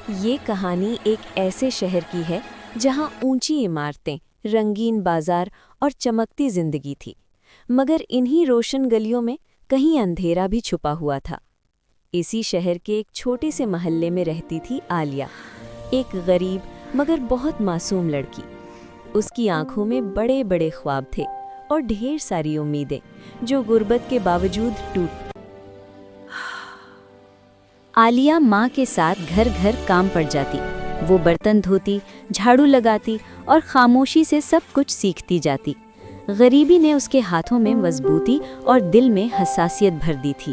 یہ کہانی ایک ایسے شہر کی ہے جہاں اونچی عمارتیں، رنگین بازار اور چمکتی زندگی تھی، مگر انہی روشن گلیوں میں کہیں اندھیرا بھی چھپا ہوا تھا۔ اسی شہر کے ایک چھوٹے سے محلے میں رہتی تھی عالیہ، ایک غریب مگر بہت معصوم لڑکی۔ اس کی آنکھوں میں بڑے بڑے خواب تھے اور ڈھیر ساری امیدیں جو غربت کے باوجود ٹوٹ۔ عالیہ ماں کے ساتھ گھر گھر کام پڑ جاتی، وہ برتن دھوتی، جھاڑو لگاتی اور خاموشی سے سب کچھ سیکھتی جاتی۔ غریبی نے اس کے ہاتھوں میں مضبوطی اور دل میں حساسیت بھر دی تھی۔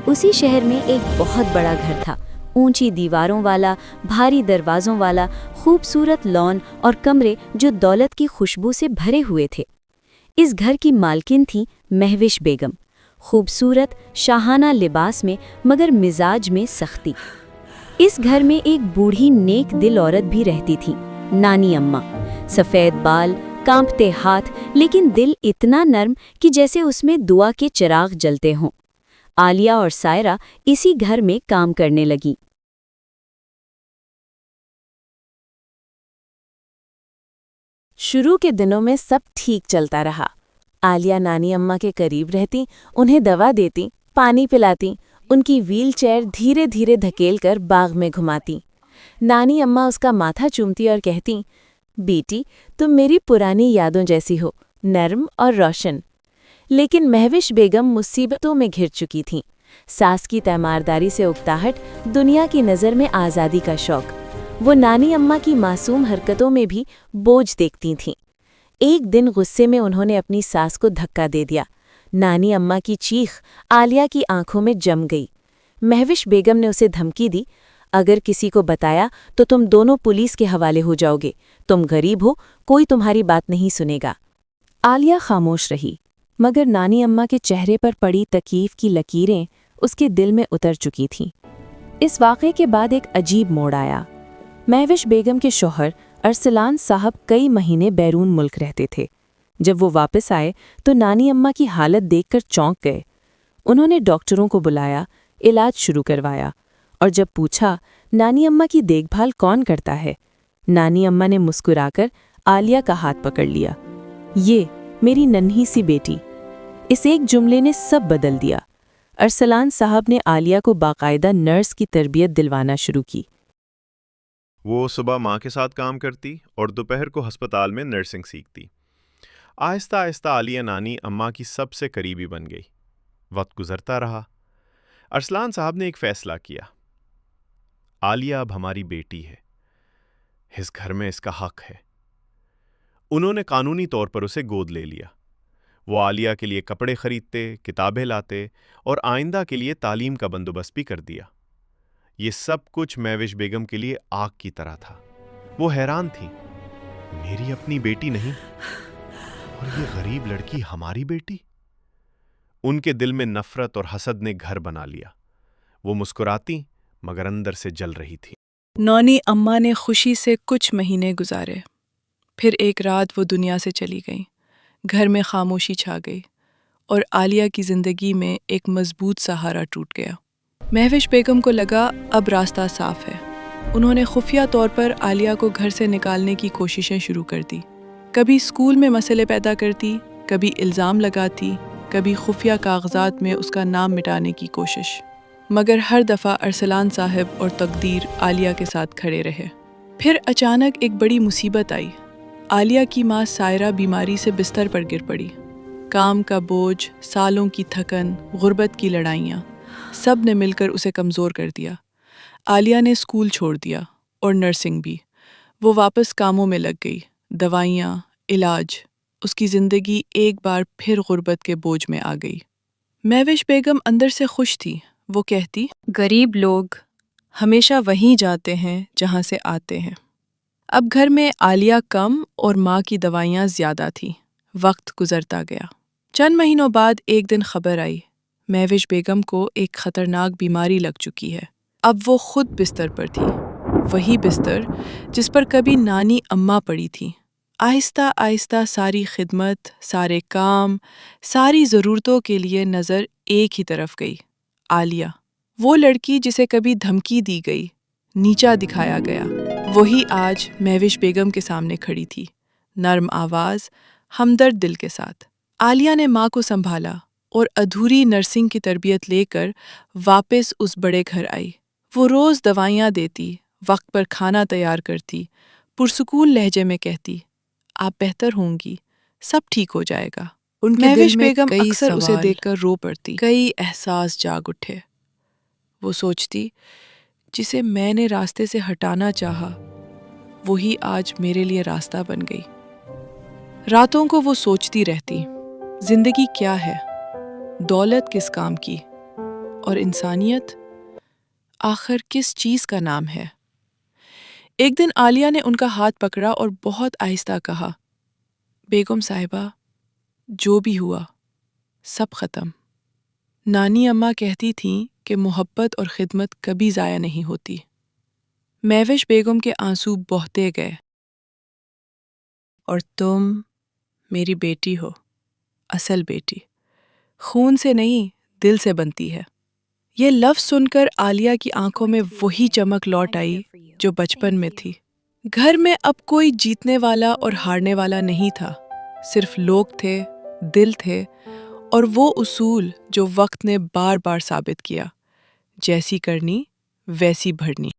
اسی شہر میں ایک بہت بڑا گھر تھا، اونچی دیواروں والا، بھاری دروازوں والا، خوبصورت لان اور کمرے جو دولت کی خوشبو سے بھرے ہوئے تھے۔ اس گھر کی مالکن تھی مہوش بیگم، خوبصورت شاہانہ لباس میں مگر مزاج میں سختی۔ اس گھر میں ایک بوڑھی نیک دل عورت بھی رہتی تھی، نانی اماں، سفید بال، کانپتے ہاتھ، لیکن دل اتنا نرم کہ جیسے اس میں دعا کے چراغ جلتے ہوں۔ عالیہ اور سائرہ اسی گھر میں کام کرنے لگیں۔ شروع کے دنوں میں سب ٹھیک چلتا رہا۔ عالیہ نانی اماں کے قریب رہتی، انہیں دوا دیتی، پانی پلاتی، ان کی ویل چیئر دھیرے دھیرے دھکیل کر باغ میں گھماتی۔ نانی اماں اس کا ماتھا چومتی اور کہتی، بیٹی تم میری پرانی یادوں جیسی ہو، نرم اور روشن۔ لیکن مہوش بیگم مصیبتوں میں گھر چکی تھیں۔ ساس کی تیمارداری سے اکتاہٹ، دنیا کی نظر میں آزادی کا شوق۔ وہ نانی اماں کی معصوم حرکتوں میں بھی بوجھ دیکھتی تھیں۔ ایک دن غصے میں انہوں نے اپنی ساس کو دھکا دے دیا۔ نانی اماں کی چیخ عالیہ کی آنکھوں میں جم گئی۔ مہوش بیگم نے اسے دھمکی دی، اگر کسی کو بتایا تو تم دونوں پولیس کے حوالے ہو جاؤ گے، تم غریب ہو، کوئی تمہاری بات نہیں سنے گا۔ عالیہ خاموش رہی، مگر نانی اماں کے چہرے پر پڑی تکلیف کی لکیریں اس کے دل میں اتر چکی تھیں۔ اس واقعے کے بعد ایک عجیب موڑ آیا۔ مہوش بیگم کے شوہر ارسلان صاحب کئی مہینے بیرون ملک رہتے تھے۔ جب وہ واپس آئے تو نانی اماں کی حالت دیکھ کر چونک گئے۔ انہوں نے ڈاکٹروں کو بلایا، علاج شروع کروایا، اور جب پوچھا نانی اماں کی دیکھ بھال کون کرتا ہے، نانی اماں نے مسکرا کر عالیہ کا ہاتھ پکڑ لیا۔ یہ میری ننھی سی بیٹی۔ اس ایک جملے نے سب بدل دیا۔ ارسلان صاحب نے عالیہ کو باقاعدہ نرس کی تربیت دلوانا شروع کی۔ وہ صبح ماں کے ساتھ کام کرتی اور دوپہر کو ہسپتال میں نرسنگ سیکھتی۔ آہستہ آہستہ عالیہ نانی اماں کی سب سے قریبی بن گئی۔ وقت گزرتا رہا۔ ارسلان صاحب نے ایک فیصلہ کیا، عالیہ اب ہماری بیٹی ہے، اس گھر میں اس کا حق ہے۔ انہوں نے قانونی طور پر اسے گود لے لیا۔ وہ عالیہ کے لیے کپڑے خریدتے، کتابیں لاتے اور آئندہ کے لیے تعلیم کا بندوبست بھی کر دیا۔ یہ سب کچھ مہوش بیگم کے لیے آگ کی طرح تھا۔ وہ حیران تھی، میری اپنی بیٹی نہیں اور یہ غریب لڑکی ہماری بیٹی؟ ان کے دل میں نفرت اور حسد نے گھر بنا لیا۔ وہ مسکراتی مگر اندر سے جل رہی تھی۔ نانی اماں نے خوشی سے کچھ مہینے گزارے، پھر ایک رات وہ دنیا سے چلی گئیں۔ گھر میں خاموشی چھا گئی اور عالیہ کی زندگی میں ایک مضبوط سہارا ٹوٹ گیا۔ مہوش بیگم کو لگا اب راستہ صاف ہے۔ انہوں نے خفیہ طور پر عالیہ کو گھر سے نکالنے کی کوششیں شروع کر دی۔ کبھی اسکول میں مسئلے پیدا کرتی، کبھی الزام لگاتی، کبھی خفیہ کاغذات میں اس کا نام مٹانے کی کوشش۔ مگر ہر دفعہ ارسلان صاحب اور تقدیر عالیہ کے ساتھ کھڑے رہے۔ پھر اچانک ایک بڑی مصیبت آئی۔ عالیہ کی ماں سائرہ بیماری سے بستر پر گر پڑی۔ کام کا بوجھ، سالوں کی تھکن، غربت کی لڑائیاں، سب نے مل کر اسے کمزور کر دیا۔ عالیہ نے اسکول چھوڑ دیا اور نرسنگ بھی۔ وہ واپس کاموں میں لگ گئی، دوائیاں، علاج۔ اس کی زندگی ایک بار پھر غربت کے بوجھ میں آ گئی۔ مہوش بیگم اندر سے خوش تھی۔ وہ کہتی، غریب لوگ ہمیشہ وہیں جاتے ہیں جہاں سے آتے ہیں۔ اب گھر میں عالیہ کم اور ماں کی دوائیاں زیادہ تھیں۔ وقت گزرتا گیا۔ چند مہینوں بعد ایک دن خبر آئی، مہوش بیگم کو ایک خطرناک بیماری لگ چکی ہے۔ اب وہ خود بستر پر تھی، وہی بستر جس پر کبھی نانی اماں پڑی تھی۔ آہستہ آہستہ ساری خدمت، سارے کام، ساری ضرورتوں کے لیے نظر ایک ہی طرف گئی، عالیہ۔ وہ لڑکی جسے کبھی دھمکی دی گئی، نیچا دکھایا گیا۔ وہی آج مہوش بیگم کے سامنے کھڑی تھی، نرم آواز، ہمدرد دل کے ساتھ۔ عالیہ نے ماں کو سنبھالا اور ادھوری نرسنگ کی تربیت لے کر واپس اس بڑے گھر آئی۔ وہ روز دوائیاں دیتی، وقت پر کھانا تیار کرتی، پرسکون لہجے میں کہتی، آپ بہتر ہوں گی، سب ٹھیک ہو جائے گا۔ ان کے دل مہوش میں بیگم کئی اکثر اسے سوال، دیکھ کر رو پڑتی، کئی احساس جاگ اٹھے۔ وہ سوچتی، جسے میں نے راستے سے ہٹانا چاہا، وہی آج میرے لیے راستہ بن گئی۔ راتوں کو وہ سوچتی رہتی، زندگی کیا ہے؟ دولت کس کام کی؟ اور انسانیت آخر کس چیز کا نام ہے؟ ایک دن عالیہ نے ان کا ہاتھ پکڑا اور بہت آہستہ کہا، بیگم صاحبہ، جو بھی ہوا، سب ختم۔ نانی اماں کہتی تھیں کہ محبت اور خدمت کبھی ضائع نہیں ہوتی۔ مہوش بیگم کے آنسو بہتے گئے۔ اور تم میری بیٹی ہو، اصل بیٹی، خون سے نہیں دل سے بنتی ہے۔ یہ لفظ سن کر عالیہ کی آنکھوں میں وہی چمک لوٹ آئی جو بچپن میں تھی۔ گھر میں اب کوئی جیتنے والا اور ہارنے والا نہیں تھا، صرف لوگ تھے، دل تھے، اور وہ اصول جو وقت نے بار بار ثابت کیا، جیسی کرنی ویسی بھرنی۔